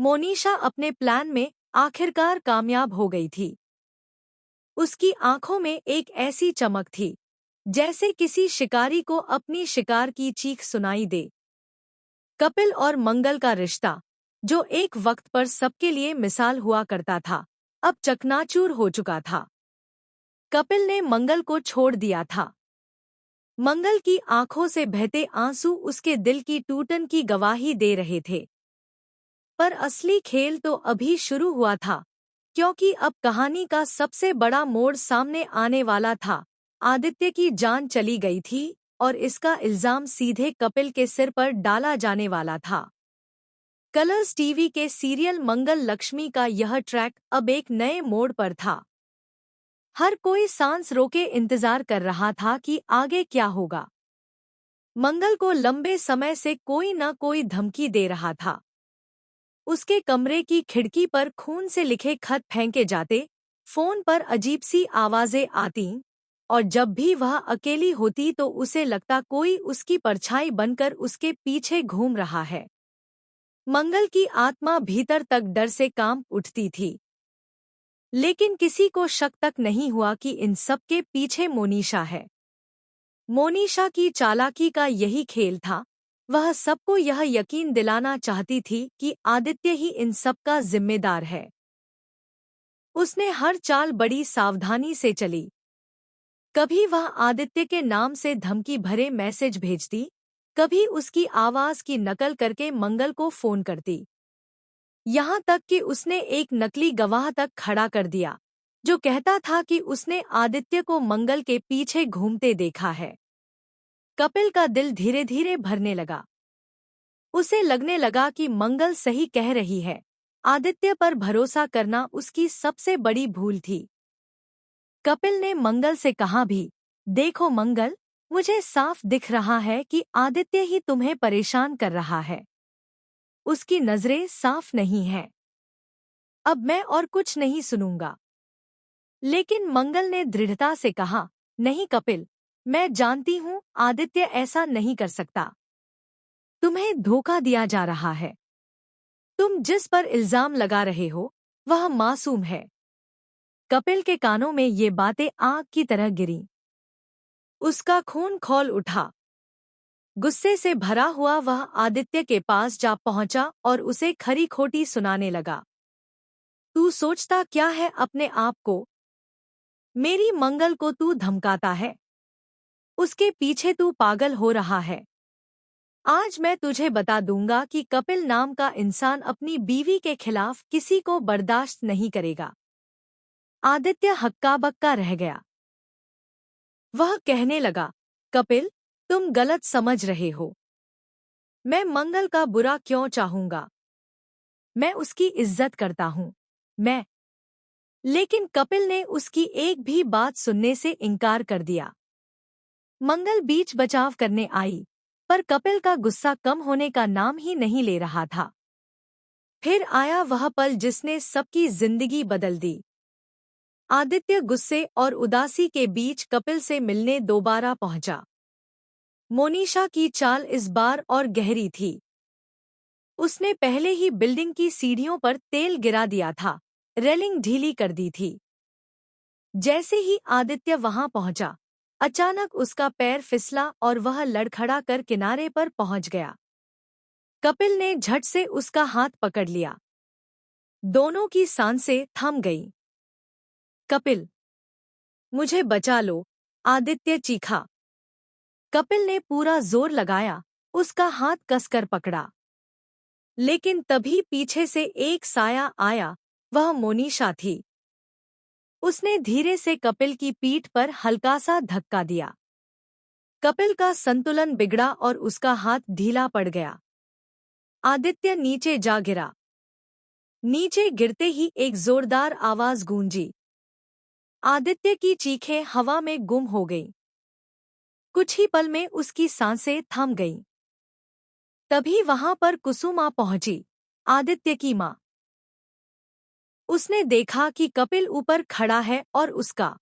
मोनिशा अपने प्लान में आखिरकार कामयाब हो गई थी। उसकी आंखों में एक ऐसी चमक थी जैसे किसी शिकारी को अपनी शिकार की चीख सुनाई दे। कपिल और मंगल का रिश्ता, जो एक वक्त पर सबके लिए मिसाल हुआ करता था, अब चकनाचूर हो चुका था। कपिल ने मंगल को छोड़ दिया था। मंगल की आंखों से बहते आंसू उसके दिल की टूटन की गवाही दे रहे थे। पर असली खेल तो अभी शुरू हुआ था, क्योंकि अब कहानी का सबसे बड़ा मोड़ सामने आने वाला था। आदित्य की जान चली गई थी और इसका इल्जाम सीधे कपिल के सिर पर डाला जाने वाला था। कलर्स टीवी के सीरियल मंगल लक्ष्मी का यह ट्रैक अब एक नए मोड़ पर था। हर कोई सांस रोके इंतजार कर रहा था कि आगे क्या होगा। मंगल को लंबे समय से कोई न कोई धमकी दे रहा था। उसके कमरे की खिड़की पर खून से लिखे खत फेंके जाते, फोन पर अजीब सी आवाजें आती, और जब भी वह अकेली होती तो उसे लगता कोई उसकी परछाई बनकर उसके पीछे घूम रहा है। मंगल की आत्मा भीतर तक डर से कांप उठती थी। लेकिन किसी को शक तक नहीं हुआ कि इन सब के पीछे मोनिशा है। मोनिशा की चालाकी का यही खेल था। वह सबको यह यकीन दिलाना चाहती थी कि आदित्य ही इन सब का जिम्मेदार है। उसने हर चाल बड़ी सावधानी से चली। कभी वह आदित्य के नाम से धमकी भरे मैसेज भेजती, कभी उसकी आवाज की नकल करके मंगल को फोन करती। यहाँ तक कि उसने एक नकली गवाह तक खड़ा कर दिया, जो कहता था कि उसने आदित्य को मंगल के पीछे घूमते देखा है। कपिल का दिल धीरे धीरे भरने लगा। उसे लगने लगा कि मंगल सही कह रही है। आदित्य पर भरोसा करना उसकी सबसे बड़ी भूल थी। कपिल ने मंगल से कहा भी, देखो मंगल, मुझे साफ दिख रहा है कि आदित्य ही तुम्हें परेशान कर रहा है। उसकी नजरें साफ नहीं हैं। अब मैं और कुछ नहीं सुनूंगा। लेकिन मंगल ने दृढ़ता से कहा, नहीं कपिल, मैं जानती हूँ आदित्य ऐसा नहीं कर सकता। तुम्हें धोखा दिया जा रहा है। तुम जिस पर इल्जाम लगा रहे हो वह मासूम है। कपिल के कानों में ये बातें आग की तरह गिरीं। उसका खून खौल उठा। गुस्से से भरा हुआ वह आदित्य के पास जा पहुंचा और उसे खरी खोटी सुनाने लगा। तू सोचता क्या है अपने आप को? मेरी मंगल को तू धमकाता है। उसके पीछे तू पागल हो रहा है। आज मैं तुझे बता दूंगा कि कपिल नाम का इंसान अपनी बीवी के खिलाफ किसी को बर्दाश्त नहीं करेगा। आदित्य हक्का बक्का रह गया। वह कहने लगा, कपिल, तुम गलत समझ रहे हो। मैं मंगल का बुरा क्यों चाहूंगा? मैं उसकी इज्जत करता हूँ। लेकिन कपिल ने उसकी एक भी बात सुनने से इनकार कर दिया। मंगल बीच बचाव करने आई, पर कपिल का गुस्सा कम होने का नाम ही नहीं ले रहा था। फिर आया वह पल जिसने सबकी जिंदगी बदल दी। आदित्य गुस्से और उदासी के कपिल कपिल से मिलने दोबारा पहुंचा। मोनिशा की चाल इस बार और गहरी थी। उसने पहले ही बिल्डिंग की सीढ़ियों पर तेल गिरा दिया था, रेलिंग ढीली कर दी थी। जैसे ही आदित्य वहां पहुंचा, अचानक उसका पैर फिसला और वह लड़खड़ा कर किनारे पर पहुंच गया। कपिल ने झट से उसका हाथ पकड़ लिया। दोनों की सांसें थम गईं। कपिल, मुझे बचा लो, आदित्य चीखा। कपिल ने पूरा जोर लगाया, उसका हाथ कसकर पकड़ा। लेकिन तभी पीछे से एक साया आया, वह मोनिशा थी। उसने धीरे से कपिल की पीठ पर हल्का सा धक्का दिया। कपिल का संतुलन बिगड़ा और उसका हाथ ढीला पड़ गया। आदित्य नीचे जा गिरा। नीचे गिरते ही एक जोरदार आवाज गूंजी। आदित्य की चीखें हवा में गुम हो गईं। कुछ ही पल में उसकी सांसें थम गईं। तभी वहां पर कुसुमा पहुंची, आदित्य की मां। उसने देखा कि कपिल ऊपर खड़ा है और उसका